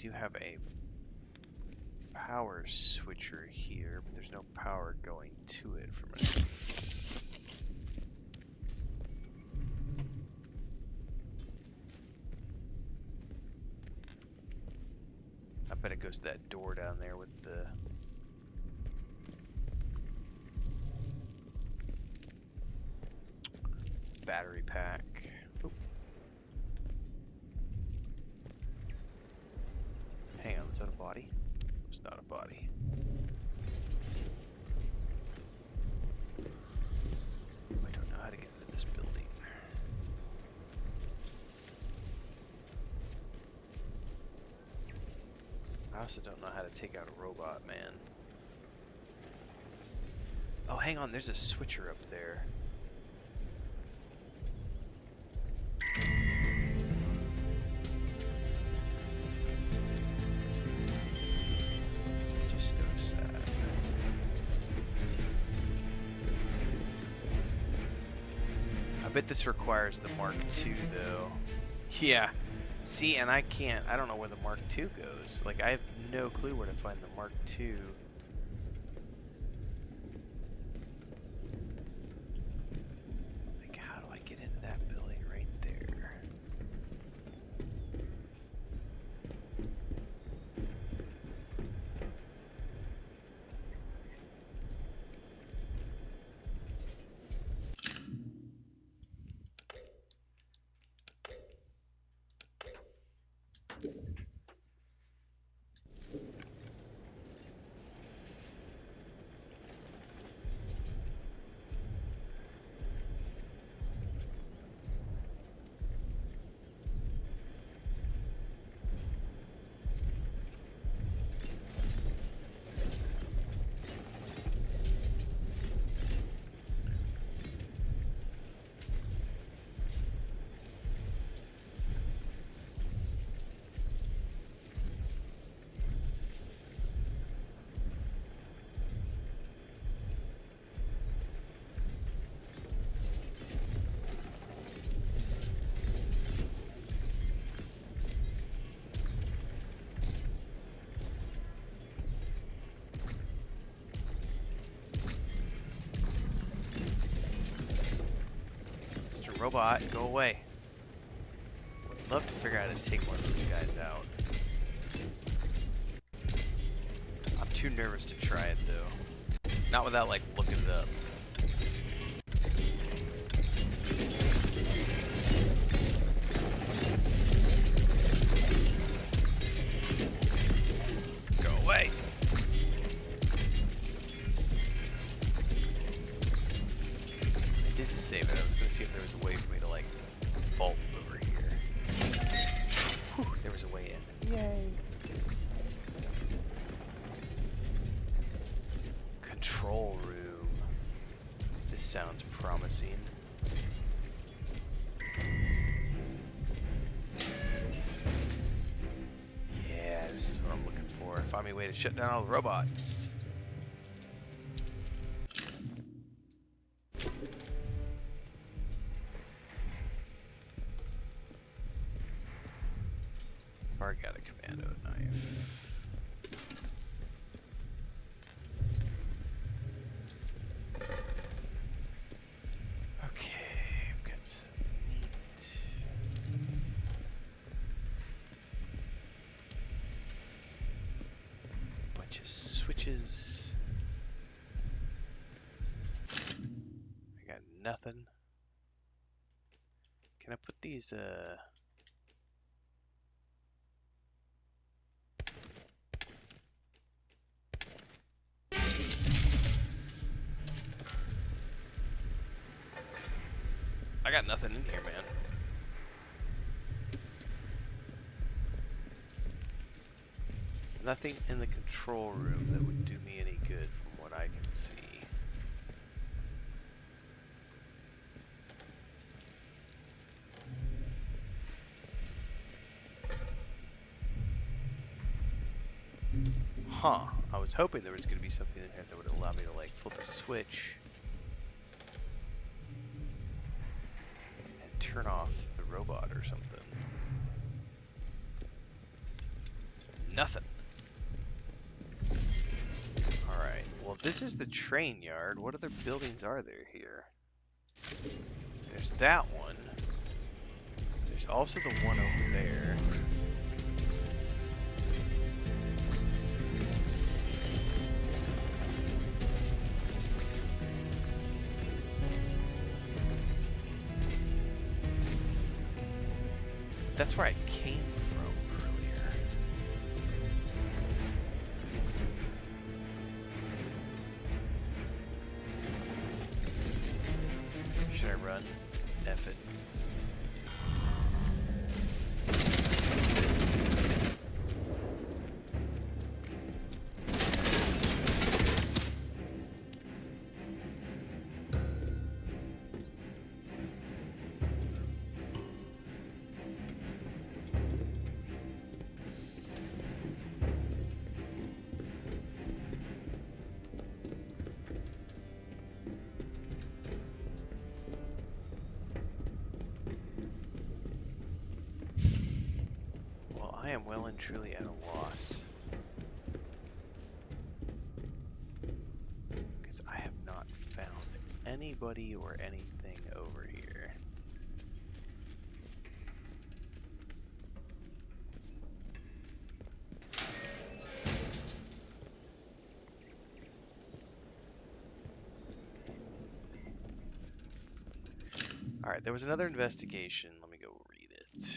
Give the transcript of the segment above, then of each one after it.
do have a power switcher here, but there's no power going to it from it. I bet it goes to that door down there with the battery pack. Oop. Hang on, is that a body? It's not a body. I don't know how to get into this building. I also don't know how to take out a robot, man. Oh, hang on, there's a switcher up there. Just noticed that. I bet this requires the Mark II, though. Yeah. See, and I don't know where the Mark II goes. Like, I have no clue where to find the Mark II. Like, how do I get into that building right there? Robot, go away. Would love to figure out how to take one of these guys out. I'm too nervous to try it though. Not without like looking it up. Go away. I did save it. I was gonna see if there was a way for me to like vault over here. Whew, there was a way in. Yay. Control room. This sounds promising. Yeah, this is what I'm looking for. Find me a way to shut down all the robots. I got a commando knife. Okay, I've got some meat. Bunch of switches. I got nothing. Can I put these I got nothing in here, man. Nothing in the control room that would do me any good from what I can see. Huh. I was hoping there was going to be something in here that would allow me to like flip a switch and turn off the robot or something. Nothing. Alright, well this is the train yard. What other buildings are there here? There's that one. There's also the one over there. That's where I came from earlier. Should I run? F it. I am well and truly at a loss. Because I have not found anybody or anything over here. Alright, there was another investigation. Let me go read it.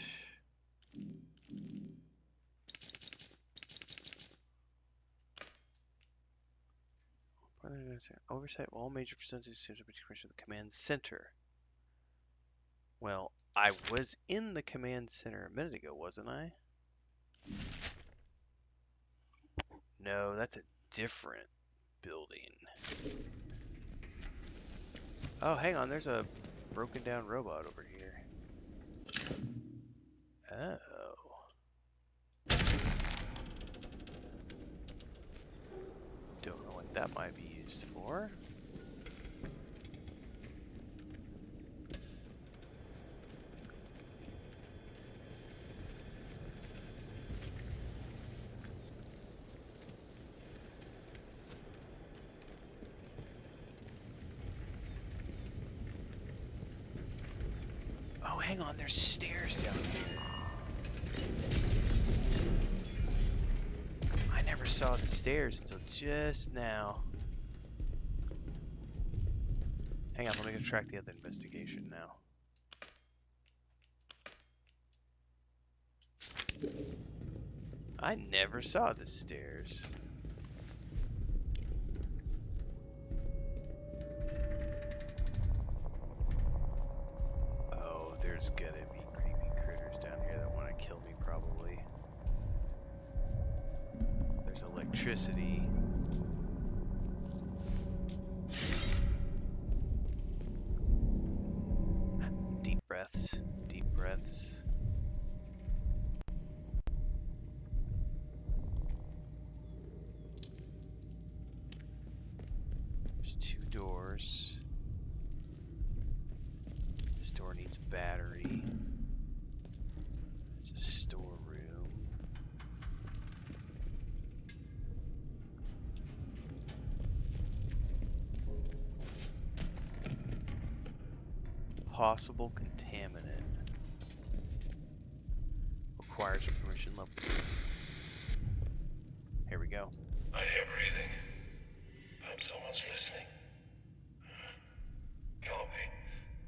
Oversight of all major facilities of the command center. Well, I was in the command center a minute ago, wasn't I? No, that's a different building. Oh, hang on, there's a broken down robot over here. Oh. Don't know what that might be used for. Oh, hang on, there's stairs down here. I never saw the stairs until just now. Hang on, let me go track the other investigation now. I never saw the stairs. Oh, there's gonna be creepy critters down here that want to kill me, probably. There's electricity. Deep breaths. Deep breaths. There's two doors. This door needs a battery. It's a storeroom. Possible contaminant. Requires a permission level. Here we go. I hear breathing. Perhaps someone's listening. Can't be.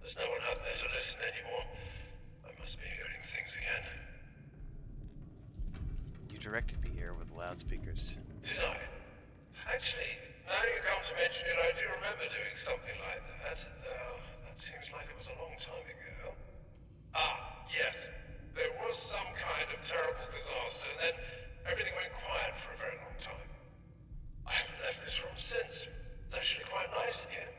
There's no one out there to listen anymore. I must be hearing things again. You directed me here with loudspeakers. Did I? Actually, now you come to mention it, I do remember doing something like that. Though, that seems like it was a long time ago. Ah, yes. There was some kind of terrible disaster, and then everything went quiet for a very long time. I haven't left this room since. It's actually quite nice in here.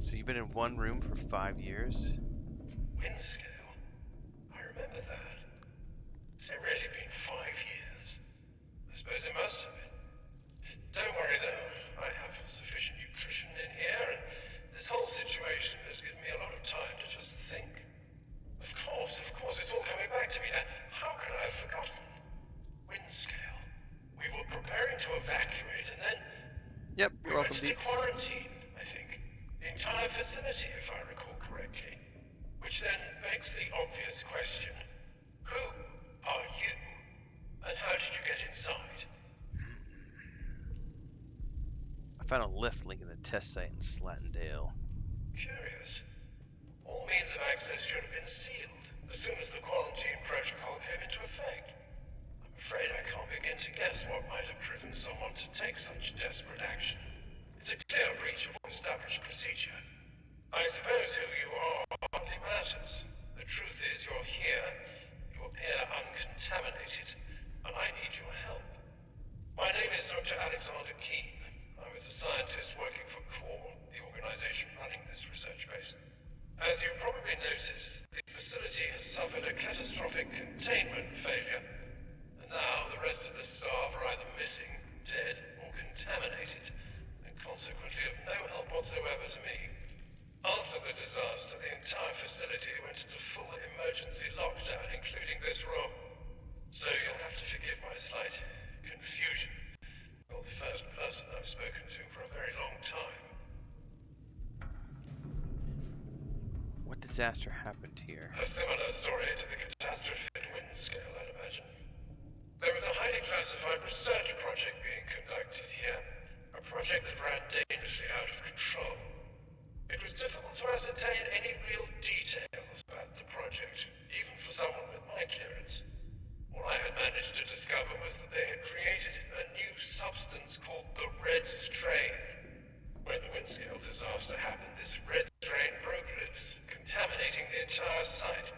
So you've been in one room for 5 years? Wind scale? I remember that. Has it really been 5 years? I suppose it must have been. Don't worry though, I have sufficient nutrition in here, and this whole situation has given me a lot of time to just think. Of course, it's all found a lift linking the test site in Slatendale. Curious. All means of access should have been sealed as soon as the quarantine protocol came into effect. I'm afraid I can't begin to guess what might have driven someone to take such desperate action. It's a clear breach of established procedure. I suppose who you are hardly matters. The truth is you're here. You appear uncontaminated, and I need your help. My name is Dr. Alexander Keane. I was a scientist working for Core, the organization running this research base. As you probably noticed, the facility has suffered a catastrophic containment failure. And now the rest of the staff are either missing, dead, or contaminated, and consequently of no help whatsoever to me. After the disaster, the entire facility went into full emergency lockdown, including this room. So you'll have to forgive my slight confusion. You're the first person I've spoken to for a very long time. What disaster happened here? A similar story to the catastrophic wind scale, I'd imagine. There was a highly classified research project being conducted here. A project that ran dangerously out of control. It was difficult to ascertain any real details about the project, even for someone with my clearance. All I had managed to discover was that they had created a new substance called the Red Strain. When the Windscale disaster happened, this Red Strain broke loose, contaminating the entire site.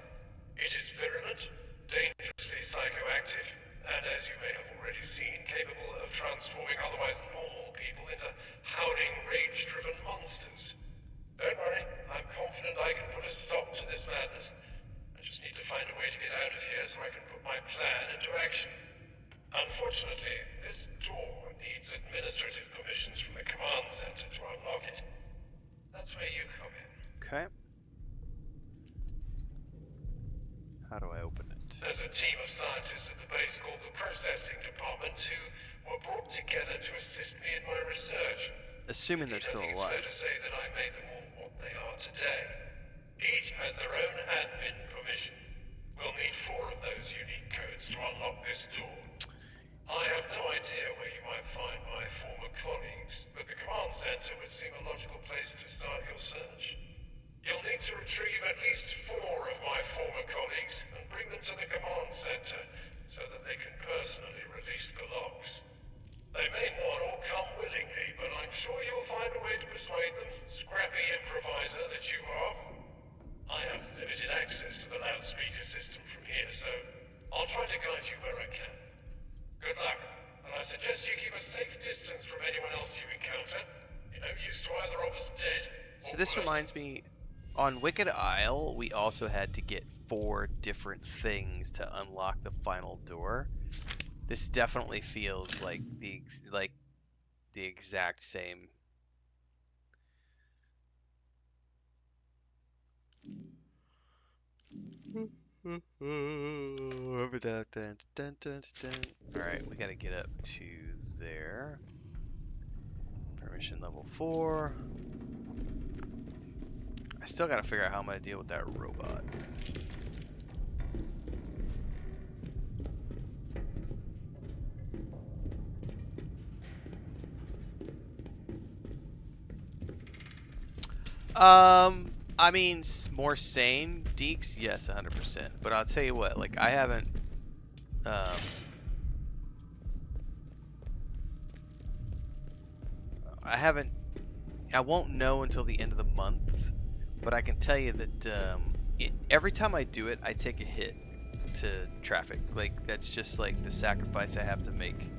It is virulent, dangerously psychoactive, and as you may have already seen, capable of transforming otherwise normal people into howling, rage-driven monsters. Don't worry, I'm confident I can put a stop to this madness. I just need to find a way to get out of here so I can put my plan into action. Unfortunately, this door needs administrative permissions from the command center to unlock it. That's where you come in. Okay. How do I open it? There's a team of scientists at the base called the Processing Department who were brought together to assist me in my research. Assuming they're still I think alive. it's fair to say that I made them all what they are today. Each has their own admin permission. We'll need 4 of those unique codes to unlock this door. I have no idea where you might find my former colleagues, but the command center would seem a logical place to start your search. You'll need to retrieve at least 4 of my former colleagues and bring them to the command center so that they can personally release the locks. They may not all come willingly, but I'm sure you'll find a way to persuade them, scrappy improviser that you are. I have limited access to the loudspeaker system from here, so I'll try to guide you where I can. Good luck, and I suggest you keep a safe distance from anyone else you encounter. You're no use to either of us dead. So this reminds me, on Wicked Isle, we also had to get 4 different things to unlock the final door. This definitely feels like the exact same. Alright, we gotta get up to there. Permission level 4. I still gotta figure out how I'm gonna deal with that robot. I mean, more sane Deeks, yes, 100%. But I'll tell you what, like, I haven't, I won't know until the end of the month, but I can tell you that, every time I do it, I take a hit to traffic. Like, that's just, like, the sacrifice I have to make.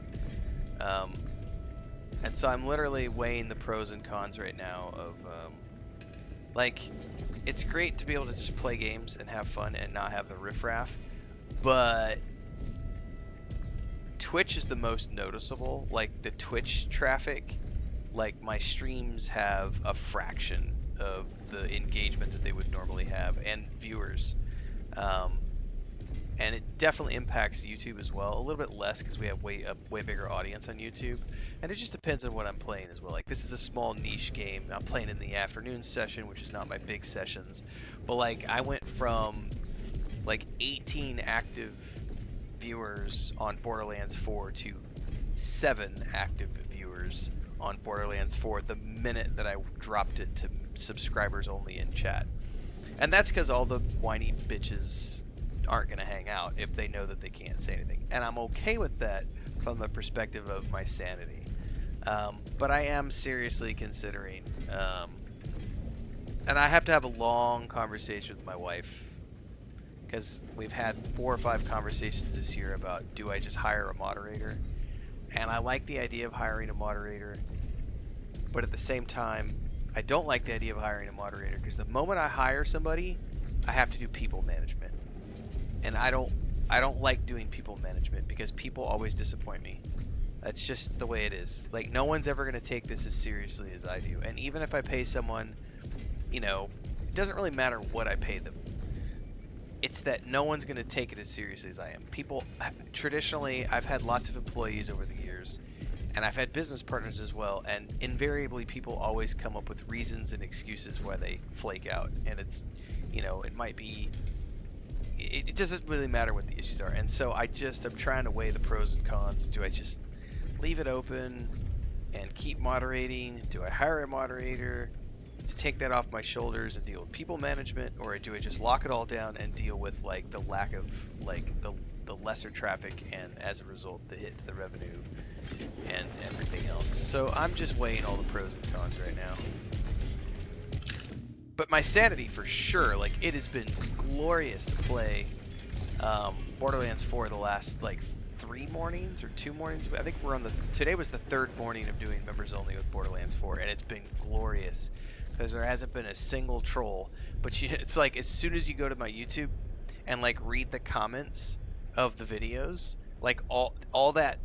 And so I'm literally weighing the pros and cons right now of, like, it's great to be able to just play games and have fun and not have the riffraff, but Twitch is the most noticeable. Like, the Twitch traffic, like, my streams have a fraction of the engagement that they would normally have, and viewers. And it definitely impacts YouTube as well. A little bit less because we have a way bigger audience on YouTube. And it just depends on what I'm playing as well. Like, this is a small niche game. I'm playing in the afternoon session, which is not my big sessions. But, like, I went from, like, 18 active viewers on Borderlands 4 to 7 active viewers on Borderlands 4 the minute that I dropped it to subscribers only in chat. And that's because all the whiny bitches aren't going to hang out if they know that they can't say anything. And I'm okay with that from the perspective of my sanity. But I am seriously considering, and I have to have a long conversation with my wife because we've had 4 or 5 conversations this year about do I just hire a moderator? And I like the idea of hiring a moderator, but at the same time, I don't like the idea of hiring a moderator because the moment I hire somebody, I have to do people management. And I don't like doing people management because people always disappoint me. That's just the way it is. Like no one's ever going to take this as seriously as I do. And even if I pay someone, it doesn't really matter what I pay them. It's that no one's going to take it as seriously as I am. People traditionally, I've had lots of employees over the years, and I've had business partners as well, and invariably people always come up with reasons and excuses why they flake out. And it's, it might be it doesn't really matter what the issues are. And so I'm trying to weigh the pros and cons. Do I just leave it open and keep moderating? Do I hire a moderator to take that off my shoulders and deal with people management, or do I just lock it all down and deal with like the lack of like the lesser traffic and as a result the hit to the revenue and everything else? So I'm just weighing all the pros and cons right now. But my sanity for sure, like it has been glorious to play Borderlands 4 the last like 3 mornings or 2 mornings. I think today was the 3rd morning of doing members only with Borderlands 4, and it's been glorious because there hasn't been a single troll. But it's like as soon as you go to my YouTube and like read the comments of the videos, like all that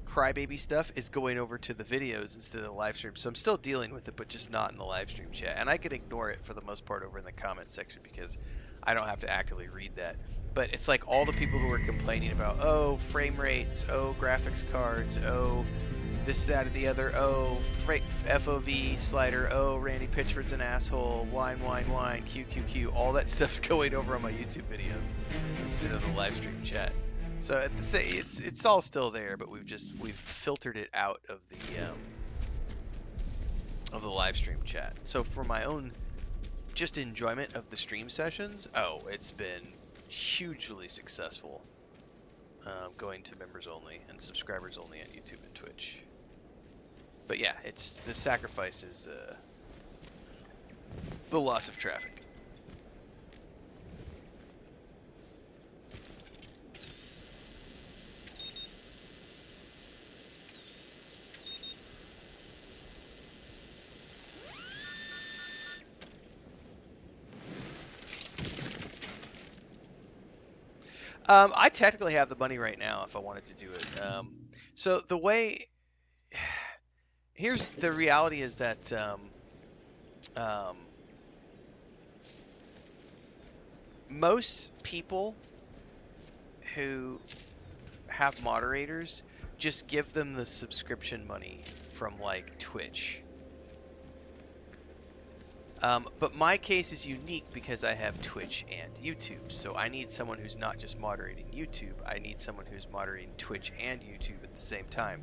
crybaby stuff is going over to the videos instead of the live stream. So I'm still dealing with it, but just not in the live stream chat. And I can ignore it for the most part over in the comment section because I don't have to actively read that. But it's like all the people who are complaining about, oh, frame rates, oh, graphics cards, oh, this, that, or the other, oh, FOV slider, oh, Randy Pitchford's an asshole, whine, whine, whine, QQQ, all that stuff's going over on my YouTube videos instead of the live stream chat. So it's all still there, but we've filtered it out of the live stream chat. So for my own just enjoyment of the stream sessions, it's been hugely successful. Going to members only and subscribers only on YouTube and Twitch. But yeah, it's the sacrifice is the loss of traffic. I technically have the money right now if I wanted to do it. So the way here's the reality is that um, most people who have moderators just give them the subscription money from like Twitch. But my case is unique because I have Twitch and YouTube. So I need someone who's not just moderating YouTube. I need someone who's moderating Twitch and YouTube at the same time.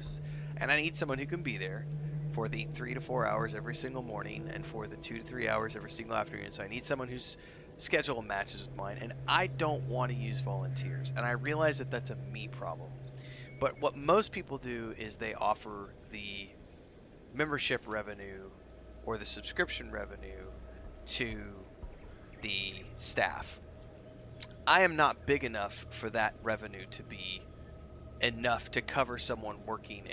And I need someone who can be there for the 3 to 4 hours every single morning and for the 2 to 3 hours every single afternoon. So I need someone whose schedule matches with mine. And I don't want to use volunteers. And I realize that that's a me problem. But what most people do is they offer the membership revenue or the subscription revenue to the staff. I am not big enough for that revenue to be enough to cover someone working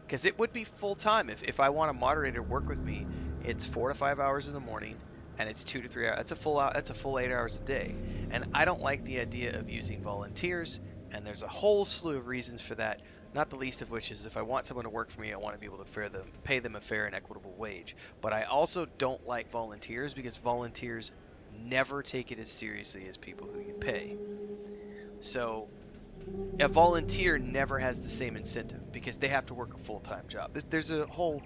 because it would be full time. If I want a moderator to work with me, it's 4 to 5 hours in the morning and it's 2 to 3 hours. That's a full 8 hours a day. And I don't like the idea of using volunteers, and there's a whole slew of reasons for that. Not the least of which is if I want someone to work for me, I want to be able to pay them a fair and equitable wage. But I also don't like volunteers because volunteers never take it as seriously as people who you pay. So a volunteer never has the same incentive because they have to work a full-time job. There's a whole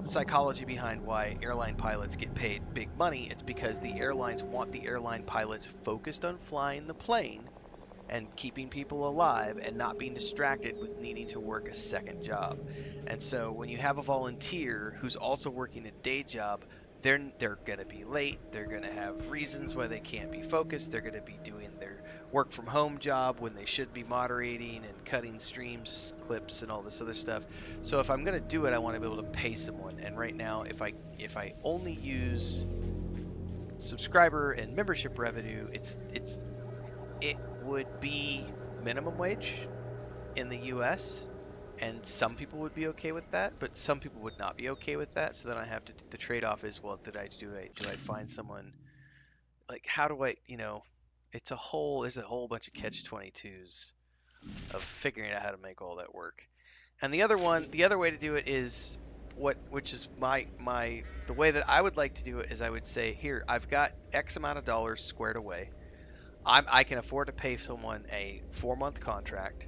psychology behind why airline pilots get paid big money. It's because the airlines want the airline pilots focused on flying the plane and keeping people alive and not being distracted with needing to work a second job. And so when you have a volunteer who's also working a day job, they're going to be late, they're going to have reasons why they can't be focused, they're going to be doing their work from home job when they should be moderating and cutting streams clips and all this other stuff. So if I'm going to do it, I want to be able to pay someone. And right now, if I only use subscriber and membership revenue, it would be minimum wage in the US, and some people would be okay with that, but some people would not be okay with that. So then I have to, the trade-off is, well, do I find someone, like, how do I, there's a whole bunch of catch 22s of figuring out how to make all that work. And the other way to do it is which is the way that I would like to do it is I would say, here, I've got X amount of dollars squared away. I can afford to pay someone a 4-month contract.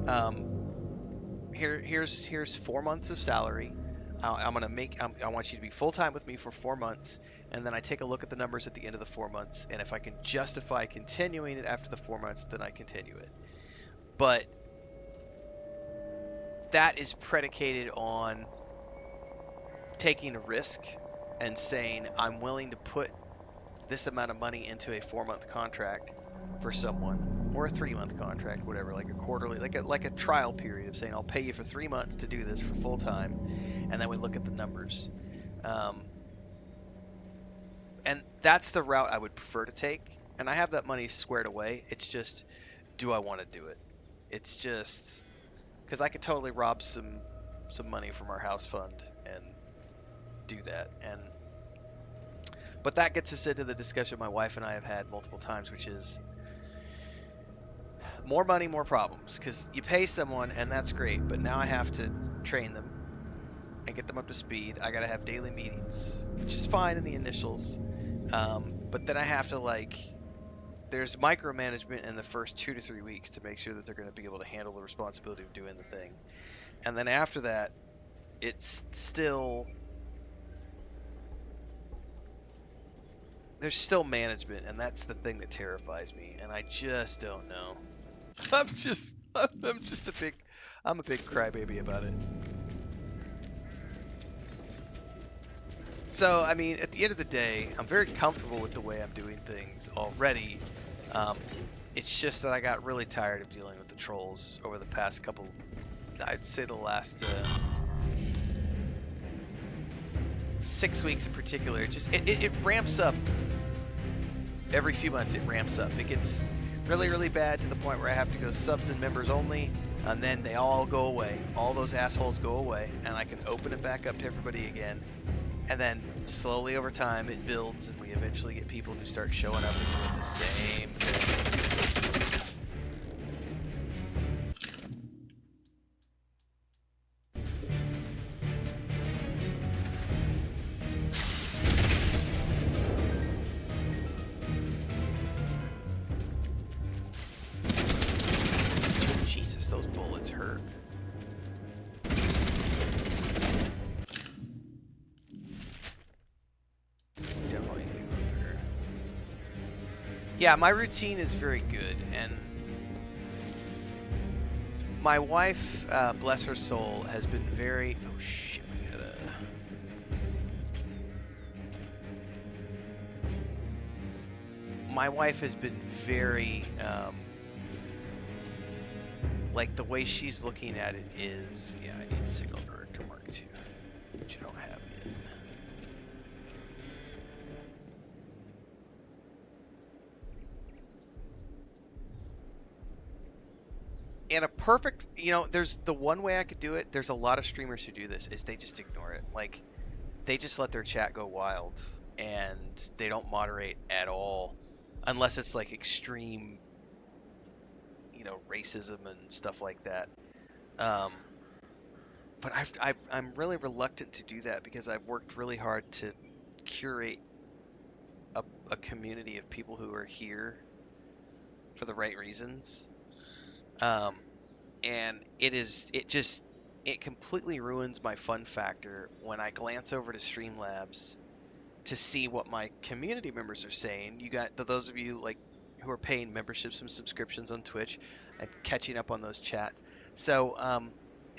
Um, here's 4 months of salary. I want you to be full time with me for 4 months, and then I take a look at the numbers at the end of the 4 months, and if I can justify continuing it after the 4 months, then I continue it. But that is predicated on taking a risk and saying I'm willing to put this amount of money into a 4-month contract for someone, or a 3-month contract, whatever, like a quarterly, like a trial period of saying I'll pay you for 3 months to do this for full time, and then we look at the numbers. Um, and that's the route I would prefer to take. And I have that money squared away. It's just, do I want to do it? It's just because I could totally rob some money from our house fund and do that. But that gets us into the discussion my wife and I have had multiple times, which is more money, more problems. Because you pay someone and that's great, but now I have to train them and get them up to speed. I got to have daily meetings, which is fine in the initials. But then I have to, like, there's micromanagement in the first 2 to 3 weeks to make sure that they're going to be able to handle the responsibility of doing the thing. And then after that, it's still, there's still management, and that's the thing that terrifies me. And I just don't know. I'm just I'm a big crybaby about it. So, I mean, at the end of the day, I'm very comfortable with the way I'm doing things already. Um, it's just that I got really tired of dealing with the trolls over the past couple, I'd say the last 6 weeks in particular. It ramps up every few months. It ramps up. It gets really, really bad to the point where I have to go subs and members only, and then they all go away. All those assholes go away, and I can open it back up to everybody again. And then slowly over time it builds, and we eventually get people who start showing up and doing the same thing. Jesus, those bullets hurt. Definitely need to go there. Yeah, my routine is very good, and my wife, bless her soul, has been very. Oh shit, we gotta. My wife has been very, like, the way she's looking at it is, yeah, I need Signal Director Mark II, which I don't have yet. And a perfect, there's the one way I could do it. There's a lot of streamers who do this, is they just ignore it. Like, they just let their chat go wild, and they don't moderate at all, unless it's like extreme, racism and stuff like that. Um, but I'm really reluctant to do that because I've worked really hard to curate a community of people who are here for the right reasons. Um, and it completely ruins my fun factor when I glance over to Streamlabs to see what my community members are saying. You got those of you like who are paying memberships and subscriptions on Twitch and catching up on those chats. So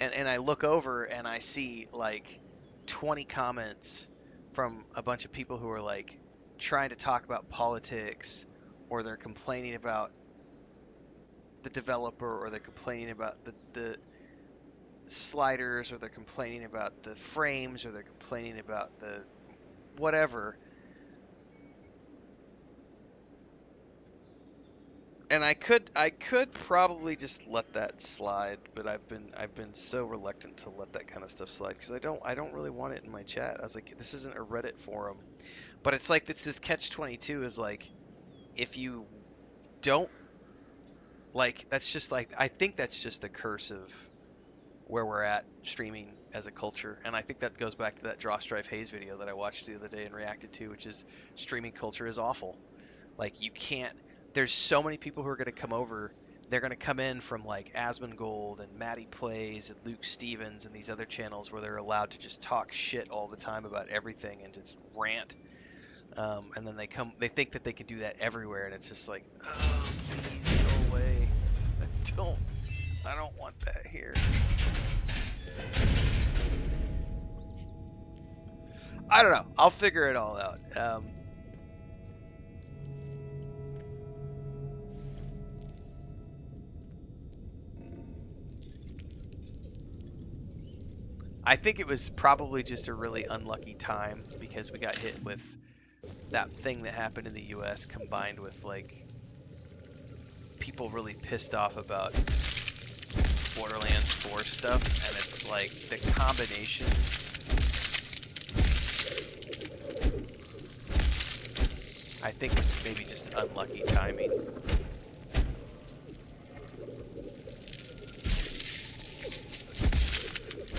and I look over and I see like 20 comments from a bunch of people who are like trying to talk about politics, or they're complaining about the developer, or they're complaining about the sliders, or they're complaining about the frames, or they're complaining about the whatever. And I could probably just let that slide, but I've been so reluctant to let that kind of stuff slide because I don't really want it in my chat. I was like, this isn't a Reddit forum. But it's like this catch 22 is like, if you don't like, that's just like, I think that's just the curse of where we're at streaming as a culture. And I think that goes back to that Draw Strife Hayes video that I watched the other day and reacted to, which is streaming culture is awful. Like, you can't. There's so many people who are going to come over. They're going to come in from like Asmongold and Matty Plays and Luke Stevens and these other channels where they're allowed to just talk shit all the time about everything and just rant. And then they think that they can do that everywhere, and it's just like, oh, please go away. don't, I don't want that here. I don't know. I'll figure it all out. I think it was probably just a really unlucky time because we got hit with that thing that happened in the US, combined with like people really pissed off about Borderlands 4 stuff, and it's like the combination. I think was maybe just unlucky timing. Where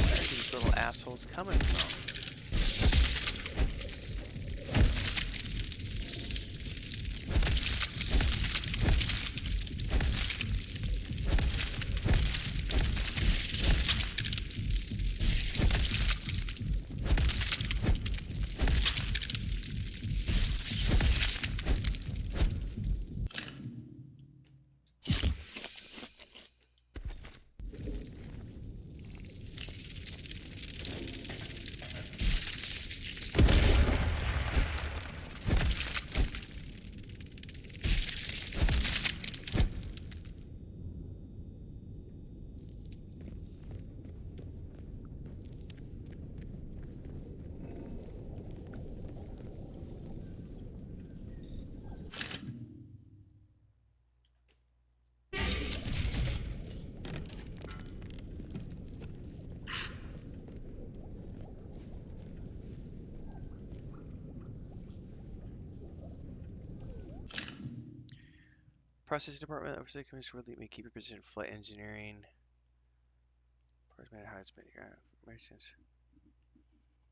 are these little assholes coming from? Processing department, oversight committee will let me keep your position in flight engineering.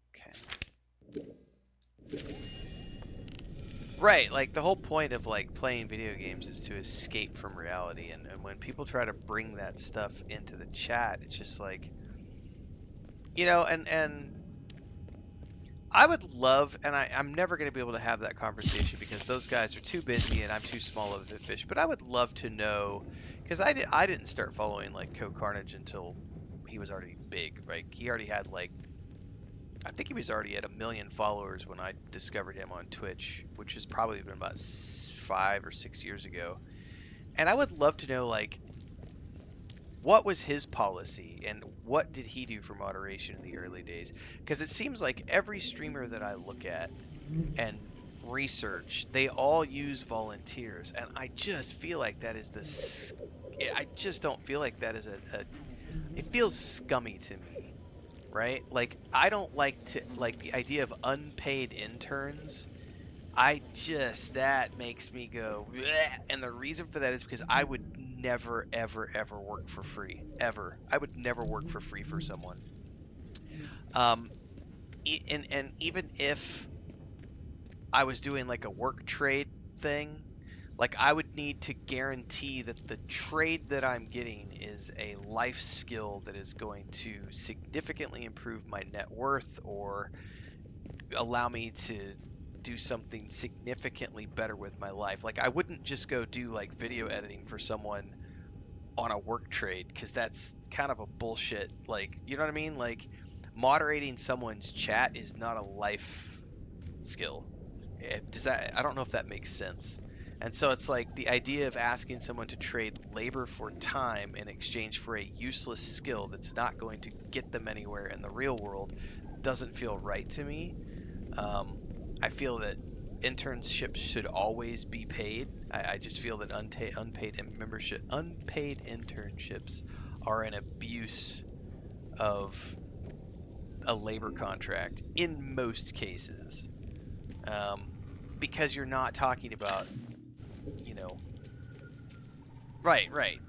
Okay. Right, like the whole point of like playing video games is to escape from reality, and when people try to bring that stuff into the chat, it's just like, and I would love, and I'm never going to be able to have that conversation because those guys are too busy and I'm too small of a fish. But I would love to know, because I didn't start following like Co Carnage until he was already big. Like he already had like, I think he was already at 1 million followers when I discovered him on Twitch, which has probably been about 5 or 6 years ago. And I would love to know like, what was his policy and what did he do for moderation in the early days? Because it seems like every streamer that I look at and research, they all use volunteers, and I just feel like that is I just don't feel like that is it feels scummy to me, right? Like, I don't like to like the idea of unpaid interns. That makes me go bleh. And the reason for that is because I would never ever ever work for free, ever. I would never work for free for someone. um and even if I was doing like a work trade thing, like I would need to guarantee that the trade that I'm getting is a life skill that is going to significantly improve my net worth, or allow me to do something significantly better with my life. Like I wouldn't just go do like video editing for someone on a work trade because that's kind of a bullshit. Like, you know what I mean? Like moderating someone's chat is not a life skill. Does that? I don't know if that makes sense. And so it's like the idea of asking someone to trade labor for time in exchange for a useless skill that's not going to get them anywhere in the real world doesn't feel right to me. Um, I feel that internships should always be paid. I just feel that unpaid internships are an abuse of a labor contract in most cases, um, because you're not talking about, you know, right, right,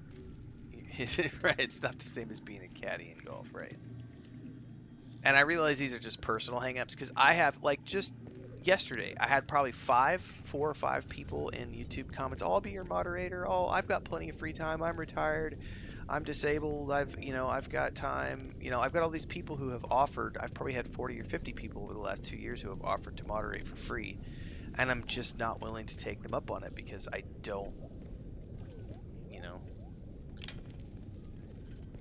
right. It's not the same as being a caddy in golf, right? And I realize these are just personal hangups because I have like just yesterday I had probably 4 or 5 people in YouTube comments. Oh, I'll be your moderator. Oh, I've got plenty of free time. I'm retired. I'm disabled. I've got time. I've got all these people who have offered. I've probably had 40 or 50 people over the last 2 years who have offered to moderate for free, and I'm just not willing to take them up on it because you know,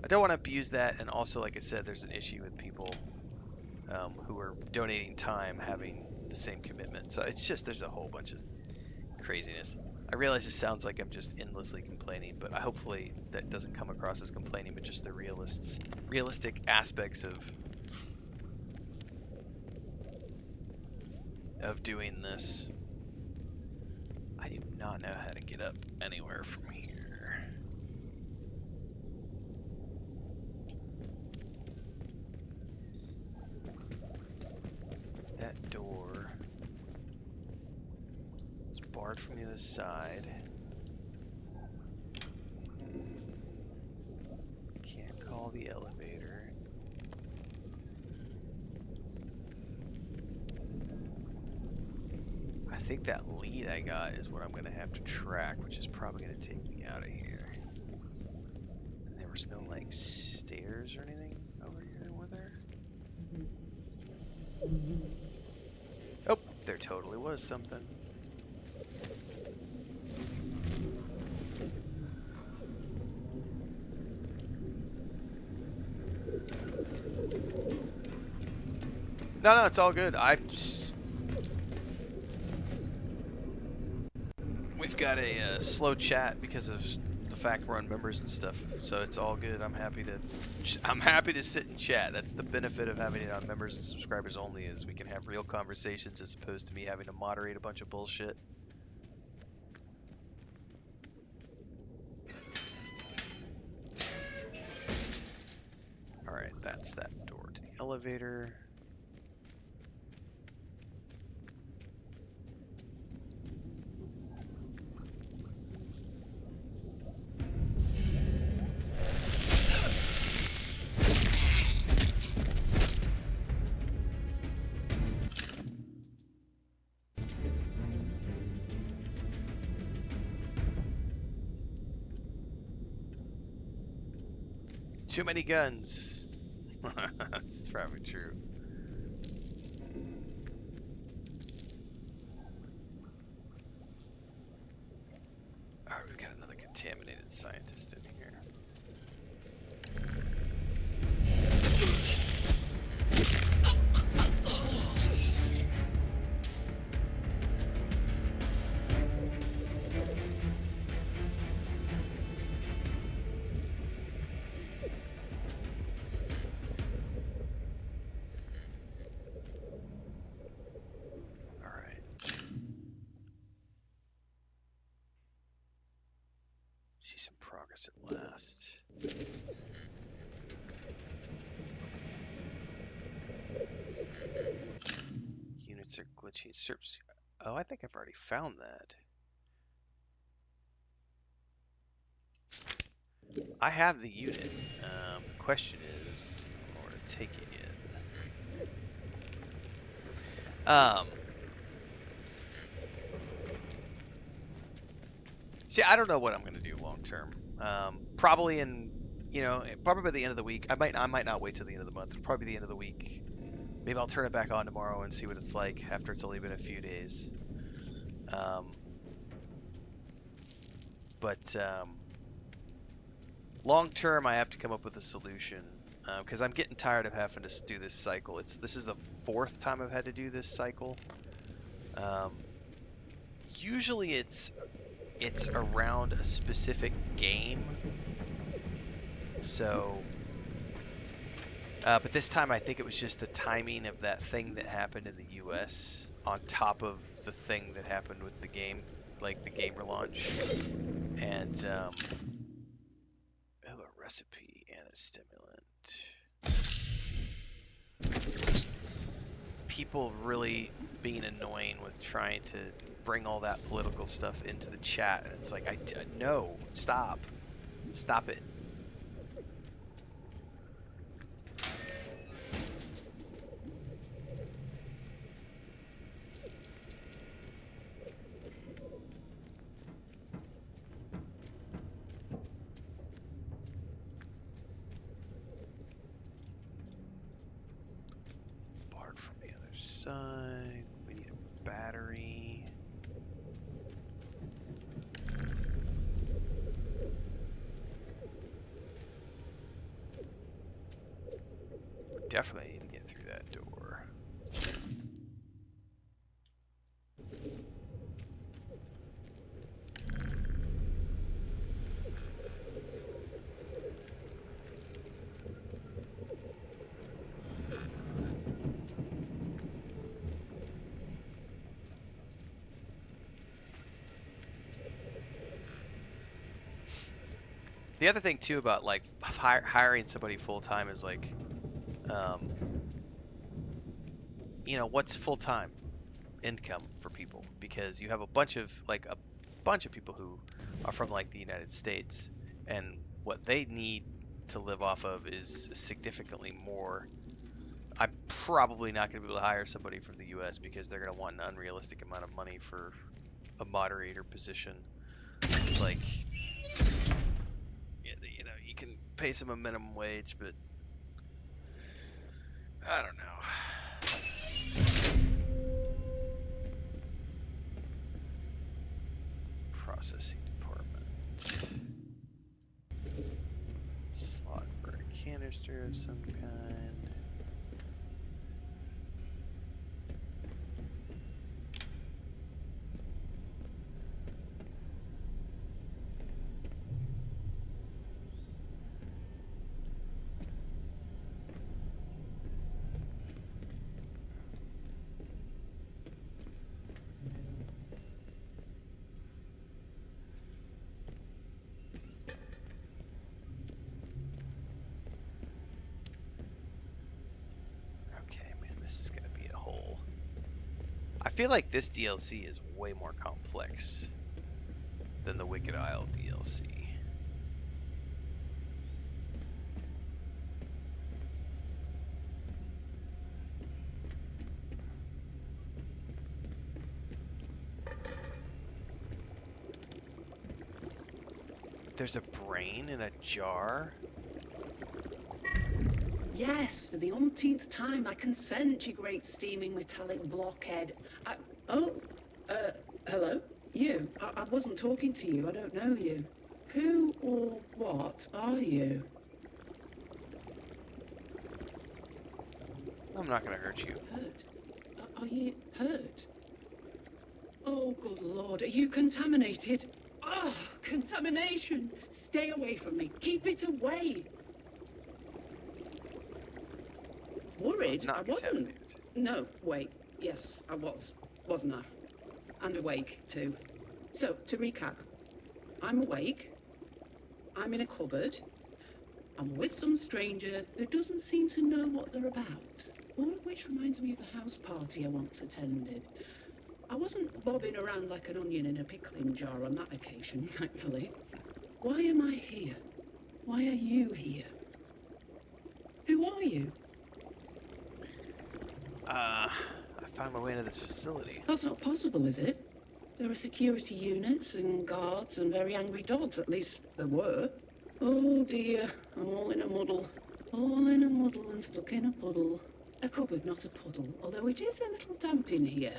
I don't want to abuse that. And also, like I said, there's an issue with people who are donating time having the same commitment. So it's just there's a whole bunch of craziness. I realize it sounds like I'm just endlessly complaining, but hopefully that doesn't come across as complaining, but just the realistic aspects of doing this. I do not know how to get up anywhere from here. That door is barred from the other side. Can't call the elevator. I think that lead I got is what I'm going to have to track, which is probably going to take me out of here. And there was no, like, stairs or anything over here, were there? Oh, there totally was something. No, it's all good. We've got a slow chat because of the fact we're on members and stuff, so it's all good. I'm happy to sit and chat. That's the benefit of having it on members and subscribers only, is we can have real conversations as opposed to me having to moderate a bunch of bullshit. All right, that's that door to the elevator. Too many guns. That's probably true. Alright, we've got another contaminated scientist in here. See some progress at last. Units are glitching. Oh, I think I've already found that. I have the unit. The question is, I want to take it in. See, I don't know what I'm going to do long term. Probably by the end of the week. I might not wait till the end of the month. Probably the end of the week. Maybe I'll turn it back on tomorrow and see what it's like after it's only been a few days. Um, but long term, I have to come up with a solution because I'm getting tired of having to do this cycle. This is the fourth time I've had to do this cycle. Um, Usually it's around a specific game. So, but this time I think it was just the timing of that thing that happened in the U.S. on top of the thing that happened with the game, like the game relaunch. And oh, a recipe and a stimulant. People really being annoying with trying to bring all that political stuff into the chat, and it's like, no, stop it. Bard from the other side. We need a battery. Definitely need to get through that door. The other thing too about like hiring somebody full time is like, um, what's full time income for people? Because you have a bunch of people who are from like the United States, and what they need to live off of is significantly more. I'm probably not going to be able to hire somebody from the U.S. because they're going to want an unrealistic amount of money for a moderator position. It's like, you can pay some a minimum wage, but I don't know. Processing department. Slot for a canister of some kind. This is going to be a whole... I feel like this DLC is way more complex than the Wicked Isle DLC. There's a brain in a jar? Yes, for the umpteenth time, I consent, you great steaming metallic blockhead. Hello? You? I wasn't talking to you, I don't know you. Who or what are you? I'm not going to hurt you. Hurt? Are you hurt? Oh, good Lord, are you contaminated? Oh, contamination! Stay away from me, keep it away! Worried? Not I wasn't. contaminated. No, wait. Yes, I was. Wasn't I? And awake, too. So, to recap. I'm awake. I'm in a cupboard. I'm with some stranger who doesn't seem to know what they're about. All of which reminds me of a house party I once attended. I wasn't bobbing around like an onion in a pickling jar on that occasion, thankfully. Why am I here? Why are you here? Who are you? I found my way into this facility. That's not possible, is it? There are security units and guards and very angry dogs, at least there were. Oh dear, I'm all in a muddle. All in a muddle and stuck in a puddle. A cupboard, not a puddle, although it is a little damp in here.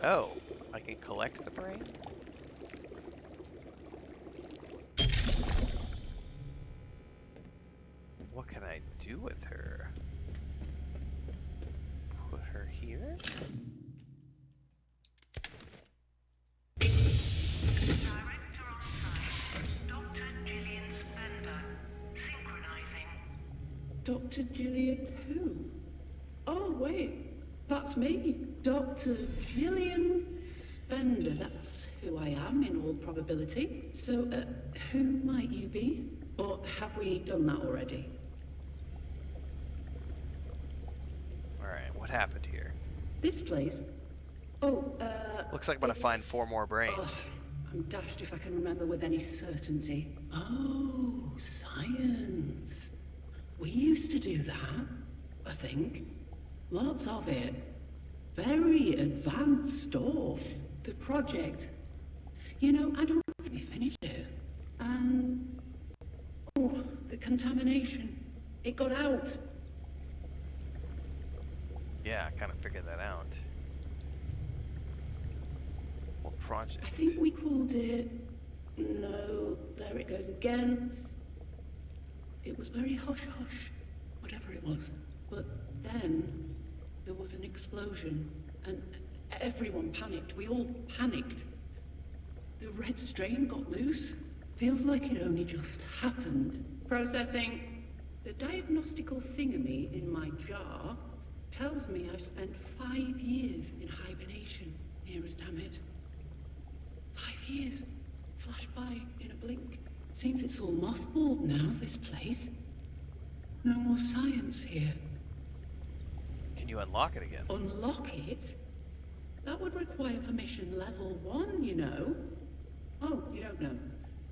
Oh, I can collect the brain? What can I do with her? Put her here? Director on site, Dr. Jillian Spender, synchronizing. Dr. Jillian who? Oh, wait, that's me. Dr. Jillian Spender, that's who I am in all probability. So, who might you be? Or have we done that already? Alright, what happened here? This place? Oh, Looks like I'm gonna find 4 more brains. Oh, I'm dashed if I can remember with any certainty. Oh, science. We used to do that, I think. Lots of it. Very advanced stuff. The project. You know, I don't think we finished it. And... oh, the contamination. It got out. Yeah, I kind of figured that out. What project? I think we called it... no, there it goes again. It was very hush-hush, whatever it was. But then, there was an explosion, and everyone panicked. We all panicked. The red strain got loose. Feels like it only just happened. Processing. The diagnostical thingamy in my jar tells me I've spent 5 years in hibernation. Near as damn it. 5 years. Flashed by in a blink. Seems it's all mothballed now, this place. No more science here. Can you unlock it again? Unlock it? That would require permission level 1, you know. Oh, you don't know.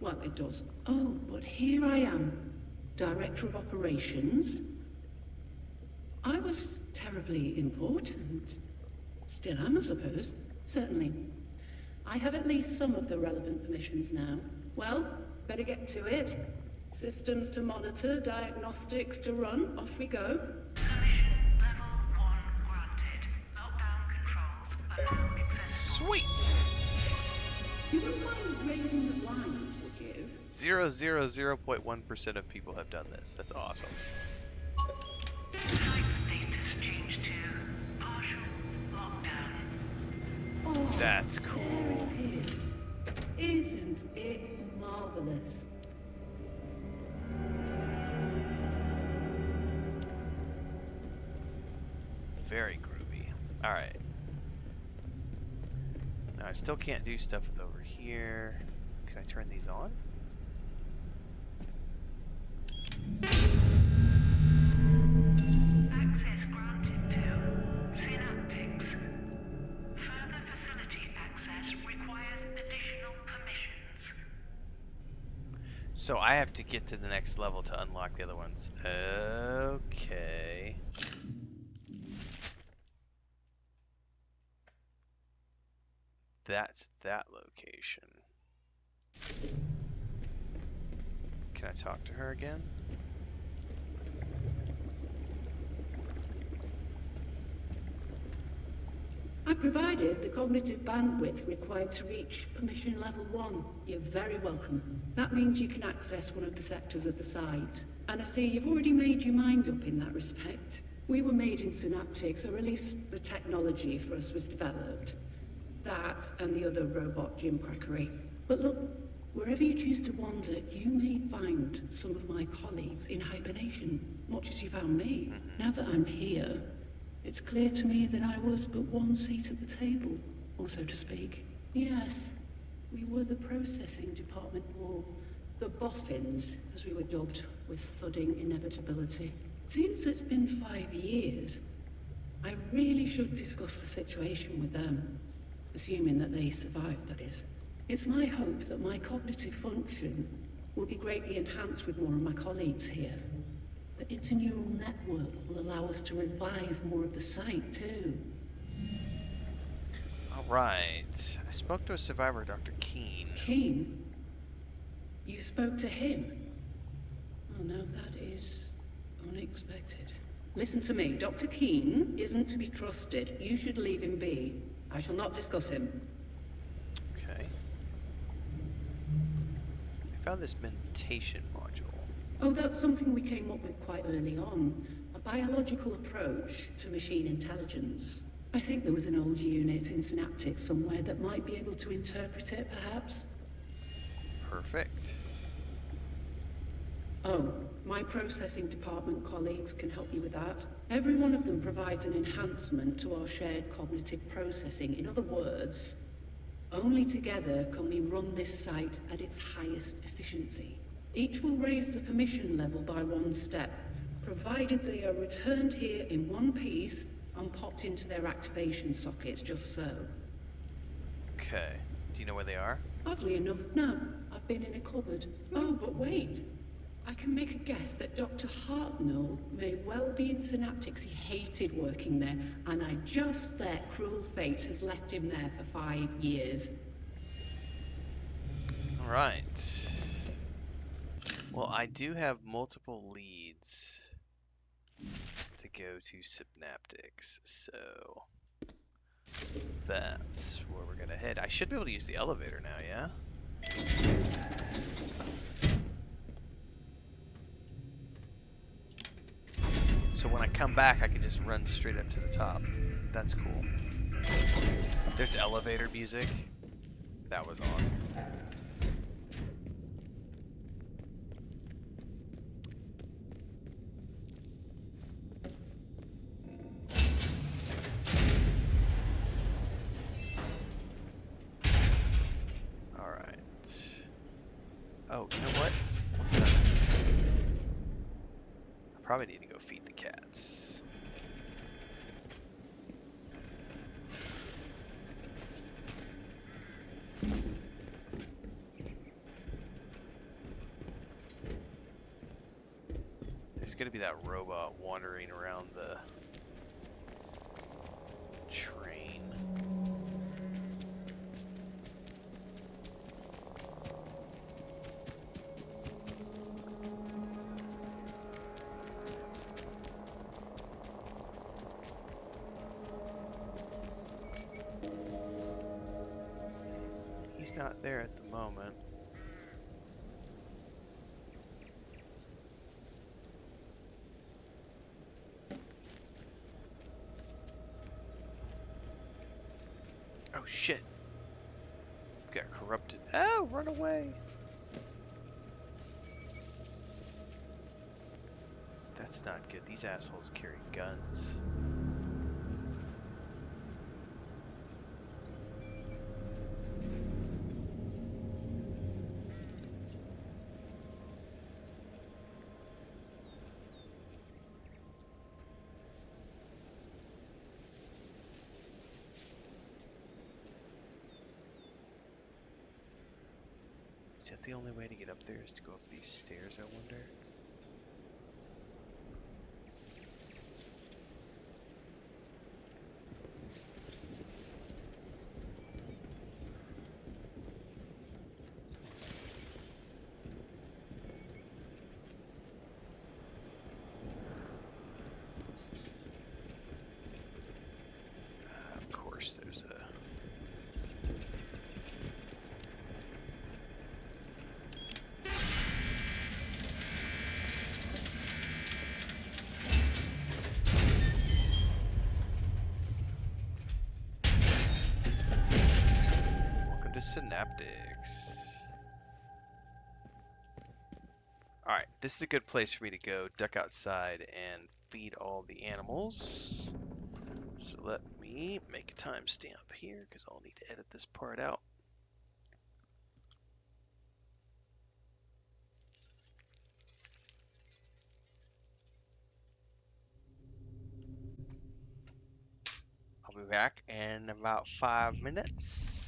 Well, it does. Oh, but here I am, Director of Operations. I was terribly important. Still am, I suppose. Certainly. I have at least some of the relevant permissions now. Well, better get to it. Systems to monitor, diagnostics to run. Off we go. Permission level 1 granted. Lockdown controls are now accessible. Sweet! You wouldn't mind raising the blinds, would you? 0.1% of people have done this. That's awesome. Site status changed to partial lockdown. Oh, That's cool. there it is. Isn't it marvelous? Very groovy. Alright. Now I still can't do stuff with over here. Can I turn these on? Access granted to Synaptics. Further facility access requires additional permissions. So I have to get to the next level to unlock the other ones. Okay. That's that location. Can I talk to her again? I provided the cognitive bandwidth required to reach permission level 1. You're very welcome. That means you can access one of the sectors of the site. And I see you've already made your mind up in that respect. We were made in Synaptics, or at least the technology for us was developed. That and the other robot gymcrackery. But look, wherever you choose to wander, you may find some of my colleagues in hibernation, much as you found me. Now that I'm here, it's clear to me that I was but one seat at the table, or so to speak. Yes, we were the processing department, or the boffins, as we were dubbed, with thudding inevitability. Since it's been 5 years, I really should discuss the situation with them, assuming that they survived, that is. It's my hope that my cognitive function will be greatly enhanced with more of my colleagues here. The interneural network will allow us to revise more of the site, too. Alright. I spoke to a survivor, Dr. Keane. Keane? You spoke to him? Oh, no, that is unexpected. Listen to me. Dr. Keane isn't to be trusted. You should leave him be. I shall not discuss him. Okay. I found this mentation module. Oh, that's something we came up with quite early on. A biological approach to machine intelligence. I think there was an old unit in Synaptics somewhere that might be able to interpret it, perhaps. Perfect. Oh, my processing department colleagues can help you with that. Every one of them provides an enhancement to our shared cognitive processing. In other words, only together can we run this site at its highest efficiency. Each will raise the permission level by one step, provided they are returned here in one piece and popped into their activation sockets, just so. Okay. Do you know where they are? Oddly enough, no. I've been in a cupboard. Oh, but wait. I can make a guess that Dr. Hartnell may well be in Synaptics. He hated working there, and I just bet cruel fate has left him there for 5 years. All right. Well, I do have multiple leads to go to Synaptics, so that's where we're gonna head. I should be able to use the elevator now, yeah? So when I come back, I can just run straight up to the top. That's cool. There's elevator music. That was awesome. Oh, you know what? I probably need to go feed the cats. There's gonna be that robot wandering around the train. He's not there at the moment. Oh shit. Got corrupted. Oh, run away. That's not good. These assholes carry guns. Is that the only way to get up there, is to go up these stairs, I wonder? Of course there's a... Welcome to Synaptics. Alright, this is a good place for me to go duck outside and feed all the animals. So let me make a timestamp here, because I'll need to edit this part out. I'll be back in about 5 minutes.